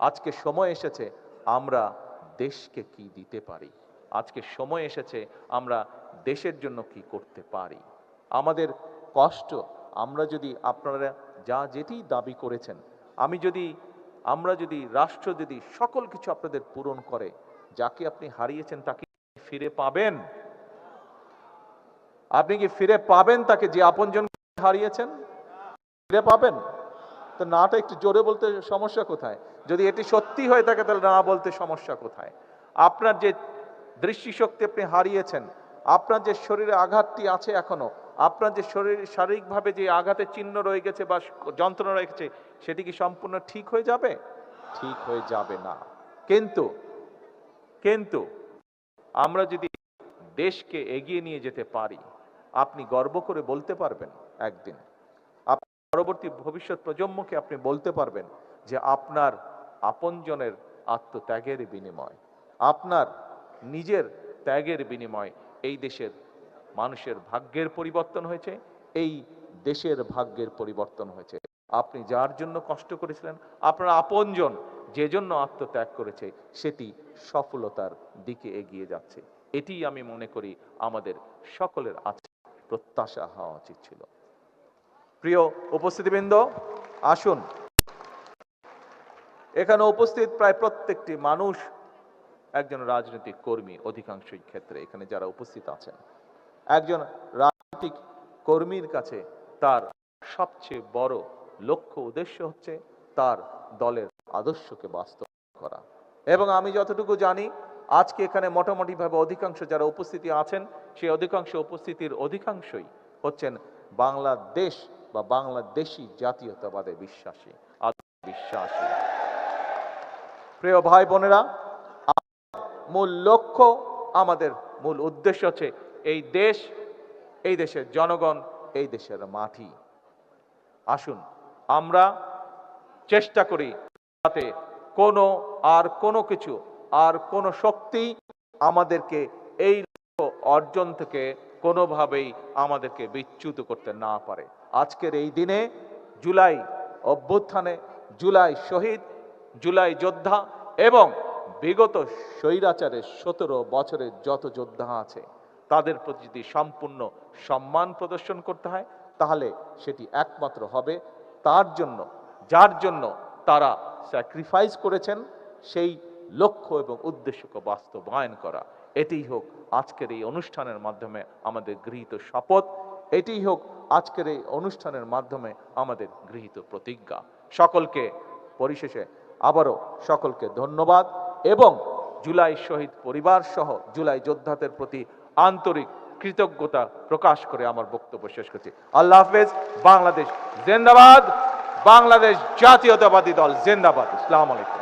আজকে সময় এসেছে আমরা দেশকে কি দিতে পারি, আজকে সময় এসেছে আমরা দেশের জন্য কি করতে পারি। আমাদের কষ্ট, আমরা যদি আপনারা যা যেটি দাবি করেছেন, আমরা যদি রাষ্ট্র যদি সকল কিছু আপনাদের পূরণ করে, যাকে আপনি হারিয়েছেন তাকে ফিরে পাবেন? আপনি কি ফিরে পাবেন তাকে, যে আপনজন হারিয়েছেন ফিরে পাবেন? তো নাটা একটু জোরে বলতে সমস্যা কোথায়? যদি এটি সত্যি হয়ে থাকে তাহলে না বলতে সমস্যা কোথায়? আপনার যে দৃষ্টিশক্তি আপনি হারিয়েছেন, আপনার যে শরীরে আঘাতটি আছে এখনো, আপনার যে শরীর শারীরিকভাবে যে আঘাতের চিহ্ন রয়ে গেছে বা যন্ত্রণা রয়ে গেছে, সেটি কি সম্পূর্ণ ঠিক হয়ে যাবে? ঠিক হয়ে যাবে না। কিন্তু কিন্তু আমরা যদি দেশকে এগিয়ে নিয়ে যেতে পারি, আপনি গর্ব করে বলতে পারবেন একদিন, পরবর্তী ভবিষ্যৎ প্রজন্মকে আপনি বলতে পারবেন যে আপনার আপনজনের আত্মত্যাগের বিনিময়, আপনার নিজের ত্যাগের বিনিময় এই দেশের মানুষের ভাগ্যের পরিবর্তন হয়েছে, এই দেশের ভাগ্যের পরিবর্তন হয়েছে। আপনি যার জন্য কষ্ট করেছিলেন, আপনার আপনজন যে জন্য আত্মত্যাগ করেছে, সেটি সফলতার দিকে এগিয়ে যাচ্ছে। এটি আমি মনে করি আমাদের সকলের আছে প্রত্যাশা হওয়া উচিত ছিল। প্রিয় উপস্থিতিবৃন্দ, আসুন, এখানে উপস্থিত প্রায় প্রত্যেকটি মানুষ একজন রাজনৈতিক কর্মী। অধিকাংশ ক্ষেত্রে এখানে যারা উপস্থিত আছেন, একজন রাজনৈতিক কর্মীর কাছে তার সবচেয়ে বড় লক্ষ্য উদ্দেশ্য হচ্ছে তার দলের আদর্শকে বাস্তব করা। এবং আমি যতটুকু জানি, আজকে এখানে মোটামুটি ভাবে অধিকাংশ যারা উপস্থিতি আছেন, সেই অধিকাংশ উপস্থিতির অধিকাংশই হচ্ছেন বাংলাদেশ বা বাংলাদেশী জাতীয়তাবাদে বিশ্বাসী, আত্মবিশ্বাসী। প্রিয় ভাই বোনেরা, মূল লক্ষ্য, আমাদের মূল উদ্দেশ্য হচ্ছে এই দেশ, এই দেশের জনগণ, এই দেশের মাটি। আসুন আমরা চেষ্টা করি যাতে কোনো কিছু আর কোনো শক্তি আমাদেরকে এই লক্ষ্য অর্জন থেকে কোনোভাবেই আমাদেরকে বিচ্যুত করতে না পারে। আজকের এই দিনে জুলাই অভ্যুত্থানে, জুলাই শহীদ, জুলাই যোদ্ধা এবং বিগত স্বৈরাচারের 17 বছরের যত যোদ্ধা আছে, তাদের প্রতি যদি সম্পূর্ণ সম্মান প্রদর্শন করতে হয়, তাহলে সেটি একমাত্র হবে তার জন্য, যার জন্য তারা স্যাক্রিফাইস করেছেন, সেই লক্ষ্য এবং উদ্দেশ্যকে বাস্তবায়ন করা। এটিই হোক আজকের এই অনুষ্ঠানের মাধ্যমে আমাদের গৃহীত শপথ, এটিই হোক আজকের এই অনুষ্ঠানের মাধ্যমে আমাদের গৃহীত প্রতিজ্ঞা। সকলকে পরিশেষে আবারও সকলকে ধন্যবাদ এবং জুলাই শহীদ পরিবার সহ জুলাই যোদ্ধাদের প্রতি আন্তরিক কৃতজ্ঞতা প্রকাশ করে আমার বক্তব্য শেষ করছি। আল্লাহ হাফেজ। বাংলাদেশ জিন্দাবাদ, বাংলাদেশ জাতীয়তাবাদী দল জিন্দাবাদ। আসসালামু আলাইকুম।